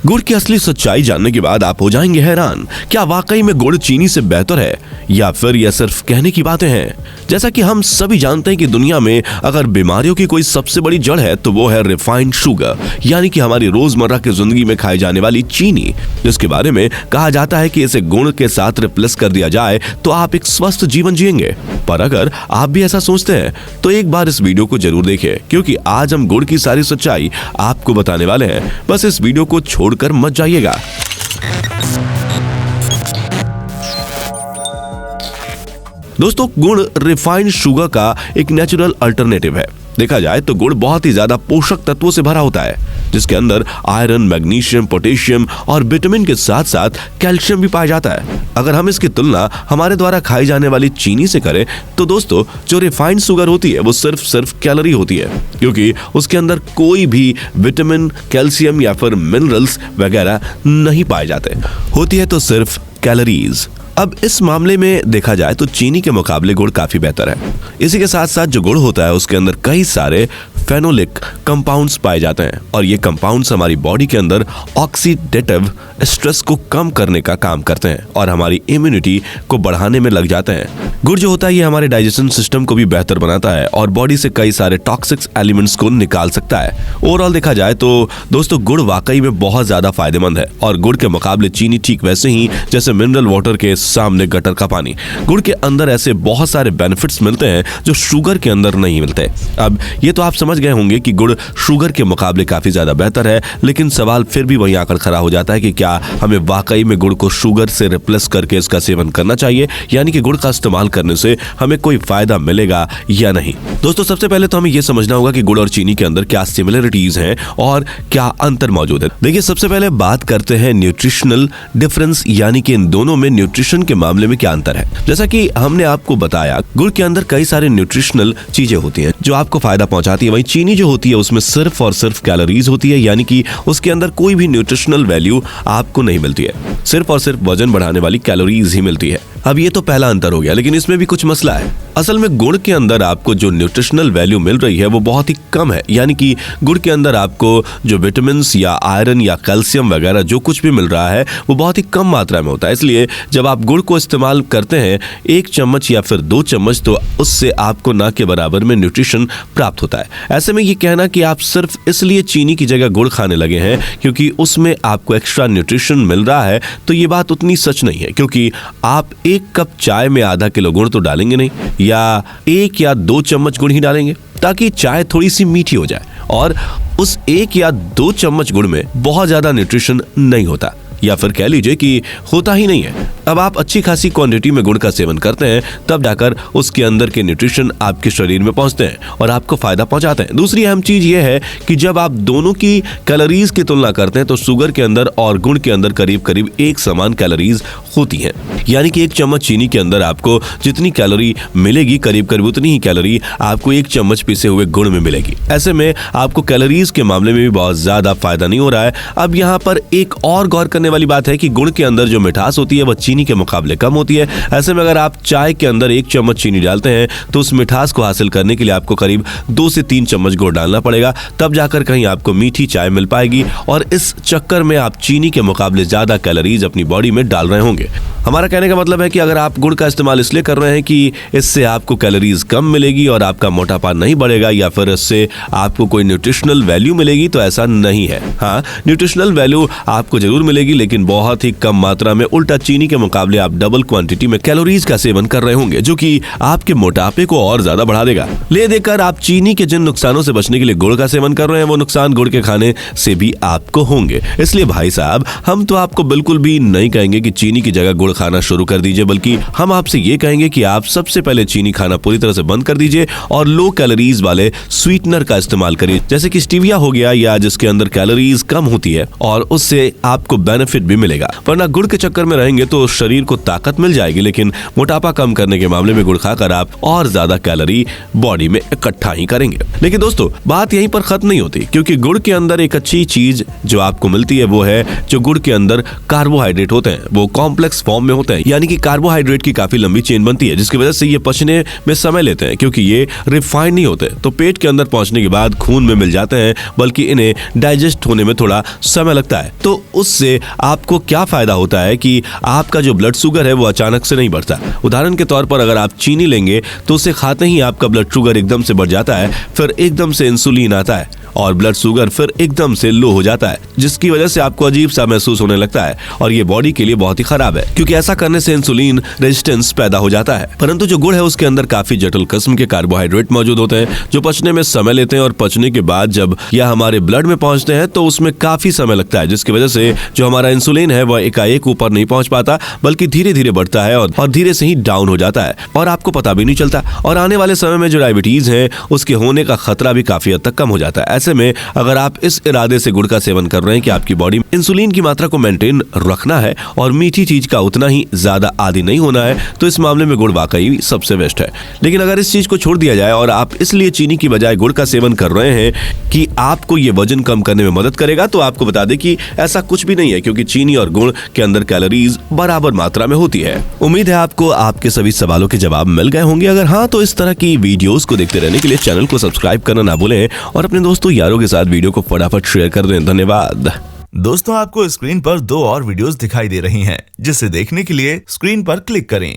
गुड़ की असली सच्चाई जानने के बाद आप हो जाएंगे हैरान। क्या वाकई में गुड़ चीनी से बेहतर है या फिर यह सिर्फ कहने की बातें हैं? जैसा कि हम सभी जानते हैं कि दुनिया में अगर बीमारियों की कोई सबसे बड़ी जड़ है तो वो है रिफाइंड शुगर, यानी कि हमारी रोजमर्रा की जिंदगी में खाई जाने वाली चीनी, जिसके बारे में कहा जाता है कि इसे गुड़ के साथ रिप्लेस कर दिया जाए तो आप एक स्वस्थ जीवन जिएंगे। पर अगर आप भी ऐसा सोचते हैं तो एक बार इस वीडियो को जरूर देखें, क्योंकि आज हम गुड़ की सारी सच्चाई आपको बताने वाले हैं। बस इस वीडियो को छोड़कर मत जाइएगा। दोस्तों, गुड़ रिफाइंड शुगर का एक नेचुरल अल्टरनेटिव है। देखा जाए तो गुड़ बहुत ही ज्यादा पोषक तत्वों से भरा होता है, जिसके अंदर आयरन, मैग्नीशियम, पोटेशियम और विटामिन के साथ साथ कैल्शियम भी पाया जाता है। अगर हम इसकी तुलना हमारे द्वारा खाई जाने वाली चीनी से करें तो दोस्तों, जो रिफाइंड शुगर होती है वो सिर्फ कैलोरी होती है, क्योंकि उसके अंदर कोई भी विटामिन, कैल्शियम या फिर मिनरल्स वगैरह नहीं पाए जाते। होती है तो सिर्फ कैलोरीज। अब इस मामले में देखा जाए तो चीनी के मुकाबले गुड़ काफी बेहतर है। इसी के साथ साथ जो गुड़ होता है उसके अंदर कई सारे फेनोलिक कंपाउंड्स पाए जाते हैं, और ये कंपाउंड्स हमारी बॉडी के अंदर ऑक्सीडेटिव स्ट्रेस को कम करने का काम करते हैं और हमारी इम्यूनिटी को बढ़ाने में लग जाते हैं। गुड़ जो होता है ये हमारे डाइजेशन सिस्टम को भी बेहतर बनाता है और बॉडी से कई सारे टॉक्सिक एलिमेंट्स को निकाल सकता है। ओवरऑल देखा जाए तो दोस्तों, गुड़ वाकई में बहुत ज्यादा फायदेमंद है, और गुड़ के मुकाबले चीनी ठीक वैसे ही जैसे मिनरल वाटर के सामने गटर का पानी। गुड़ के अंदर ऐसे बहुत सारे बेनिफिट्स मिलते हैं जो शुगर के अंदर नहीं मिलते। अब ये तो आप समझ गए होंगे कि गुड़ शुगर के मुकाबले काफी ज्यादा बेहतर है, लेकिन सवाल फिर भी वहीं आकर खड़ा हो जाता है कि क्या हमें वाकई में गुड़ को शुगर से रिप्लेस करके इसका सेवन करना चाहिए, यानी कि गुड़ का इस्तेमाल करने से हमें कोई फायदा मिलेगा या नहीं। दोस्तों, सबसे पहले तो हमें यह समझना होगा कि गुड़ और चीनी के अंदर क्या सिमिलरिटीज हैं और क्या अंतर मौजूद है। देखिए, सबसे पहले बात करते हैं न्यूट्रिशनल डिफरेंस, यानी कि इन दोनों में न्यूट्रिशन के मामले में क्या अंतर है। जैसा कि हमने आपको बताया, गुड़ के अंदर कई सारे न्यूट्रिशनल चीजें होती हैं जो आपको फायदा पहुंचाती है, वहीं चीनी जो होती है उसमें सिर्फ और सिर्फ कैलोरीज होती है, यानी कि उसके अंदर कोई भी न्यूट्रिशनल वैल्यू आपको नहीं मिलती है, सिर्फ और सिर्फ वजन बढ़ाने वाली कैलोरीज ही मिलती है। अब ये तो पहला अंतर हो गया, लेकिन इसमें भी कुछ मसला है। असल में गुड़ के अंदर आपको जो न्यूट्रिशनल वैल्यू मिल रही है वो बहुत ही कम है, यानी कि गुड़ के अंदर आपको जो विटामिन या आयरन या कैल्शियम वगैरह जो कुछ भी मिल रहा है वो बहुत ही कम मात्रा में होता है। इसलिए जब आप गुड़ को इस्तेमाल करते हैं 1 चम्मच या फिर 2 चम्मच, तो उससे आपको ना के बराबर में न्यूट्रिशन प्राप्त होता है। ऐसे में ये कहना कि आप सिर्फ इसलिए चीनी की जगह गुड़ खाने लगे हैं क्योंकि उसमें आपको एक्स्ट्रा न्यूट्रिशन मिल रहा है, तो ये बात उतनी सच नहीं है, क्योंकि आप 1 कप चाय में आधा किलो गुड़ तो डालेंगे नहीं, या 1 या 2 चम्मच गुड़ ही डालेंगे ताकि चाय थोड़ी सी मीठी हो जाए, और उस 1 या 2 चम्मच गुड़ में बहुत ज्यादा न्यूट्रिशन नहीं होता, या फिर कह लीजिए कि होता ही नहीं है। अब आप अच्छी खासी क्वांटिटी में गुड़ का सेवन करते हैं, तब जाकर उसके अंदर के न्यूट्रिशन आपके शरीर में पहुंचते हैं और आपको फायदा पहुंचाते हैं। दूसरी अहम चीज यह है कि जब आप दोनों की कैलोरीज की तुलना करते हैं तो शुगर के अंदर और गुड़ के अंदर करीब करीब एक समान कैलोरीज होती हैं, यानी कि 1 चम्मच चीनी के अंदर आपको जितनी कैलोरी मिलेगी करीब करीब उतनी ही कैलोरी आपको 1 चम्मच पिसे हुए गुड़ में मिलेगी। ऐसे में आपको कैलोरीज के मामले में भी बहुत ज्यादा फायदा नहीं हो रहा है। अब यहाँ पर एक और गौर करने वाली बात है कि गुड़ के अंदर जो मिठास होती है वह चीनी के मुकाबले कम होती है। ऐसे में अगर आप चाय के अंदर 1 चम्मच चीनी डालते हैं तो उस मिठास को हासिल करने के लिए आपको करीब 2 से 3 चम्मच गुड़ डालना पड़ेगा, तब जाकर कहीं आपको मीठी चाय मिल पाएगी, और इस चक्कर में आप चीनी के मुकाबले ज्यादा कैलोरीज अपनी बॉडी में डाल रहे होंगे। हमारा कहने का मतलब है कि अगर आप गुड़ का इस्तेमाल इसलिए कर रहे हैं कि इससे आपको कैलोरीज कम मिलेगी और आपका मोटापा नहीं बढ़ेगा, या फिर इससे आपको कोई न्यूट्रिशनल वैल्यू मिलेगी, तो ऐसा नहीं है। हाँ, न्यूट्रिशनल वैल्यू आपको जरूर मिलेगी, लेकिन बहुत ही कम मात्रा में। उल्टा चीनी के मुकाबले आप डबल क्वांटिटी में कैलोरीज का सेवन कर रहे होंगे, जो कि आपके मोटापे को और ज्यादा बढ़ा देगा। ले देकर आप चीनी के जिन नुकसानों से बचने के लिए गुड़ का सेवन कर रहे हैं, वो नुकसान गुड़ के खाने से भी आपको होंगे। इसलिए भाई साहब, हम तो आपको बिल्कुल भी नहीं कहेंगे कि चीनी की जगह गुड़ खाना शुरू कर दीजिए, बल्कि हम आपसे ये कहेंगे कि आप सबसे पहले चीनी खाना पूरी तरह से बंद कर दीजिए और लो कैलोरीज वाले स्वीटनर का इस्तेमाल करिए, जैसे कि स्टीविया हो गया, या जिसके अंदर कैलोरीज कम होती है और उससे आपको बेनिफिट भी मिलेगा। वरना गुड़ के चक्कर में रहेंगे तो शरीर को ताकत मिल जाएगी, लेकिन मोटापा कम करने के मामले में गुड़ खाकर आप और ज्यादा कैलोरी बॉडी में इकट्ठा ही करेंगे। लेकिन दोस्तों, बात यहीं पर खत्म नहीं होती, क्योंकि गुड़ के अंदर एक अच्छी चीज जो आपको मिलती है वो है जो गुड़ के अंदर कार्बोहाइड्रेट होते हैं, वो कॉम्प्लेक्स कॉम्प्लेक्स फॉर्म में होते हैं, यानी कि कार्बोहाइड्रेट की काफी लंबी चेन बनती है, जिसकी वजह से ये पचने में समय लेते हैं क्योंकि ये रिफाइंड नहीं होते। तो पेट के अंदर पहुंचने के बाद खून में मिल जाते हैं, बल्कि इन्हें डाइजेस्ट होने में थोड़ा समय लगता है। तो उससे आपको क्या फायदा होता है कि आपका जो ब्लड शुगर है वो अचानक से नहीं बढ़ता। उदाहरण के तौर पर अगर आप चीनी लेंगे तो उसे खाते ही आपका ब्लड शुगर एकदम से बढ़ जाता है, फिर एकदम से इंसुलिन आता है और ब्लड शुगर फिर एकदम से लो हो जाता है, जिसकी वजह से आपको अजीब सा महसूस होने लगता है और ये बॉडी के लिए बहुत ही खराब है, क्योंकि ऐसा करने से इंसुलिन रेजिस्टेंस पैदा हो जाता है। परंतु जो गुड़ है उसके अंदर काफी जटिल किस्म के कार्बोहाइड्रेट मौजूद होते हैं जो पचने में समय लेते हैं, और पचने के बाद जब यह हमारे ब्लड में पहुंचते हैं तो उसमें काफी समय लगता है, जिसकी वजह से जो हमारा इंसुलिन है वह एकाएक ऊपर नहीं पहुंच पाता, बल्कि धीरे धीरे बढ़ता है और धीरे से ही डाउन हो जाता है और आपको पता भी नहीं चलता। और आने वाले समय में जो डायबिटीज है उसके होने का खतरा भी काफी हद तक कम हो जाता है। ऐसे में अगर आप इस इरादे से गुड़ का सेवन कर रहे हैं कि आपकी बॉडी में इंसुलिन की मात्रा को मेंटेन रखना है और मीठी चीज का उतना ही ज्यादा आदी नहीं होना है, तो इस मामले में गुड़ वाकई सबसे बेस्ट है। लेकिन अगर इस चीज को छोड़ दिया जाए और आप इसलिए चीनी की बजाय गुड़ का सेवन कर रहे हैं कि आपको ये वजन कम करने में मदद करेगा, तो आपको बता दें कि ऐसा कुछ भी नहीं है, क्योंकि चीनी और गुड़ के अंदर कैलोरीज बराबर मात्रा में होती है। उम्मीद है आपको आपके सभी सवालों के जवाब मिल गए होंगे। अगर हाँ, तो इस तरह की वीडियोस को देखते रहने के लिए चैनल को सब्सक्राइब करना ना भूलें और अपने दोस्तों यारों के साथ वीडियो को फटाफट शेयर कर दें। धन्यवाद। दोस्तों, आपको स्क्रीन पर 2 और वीडियोस दिखाई दे रही हैं, जिसे देखने के लिए स्क्रीन पर क्लिक करें।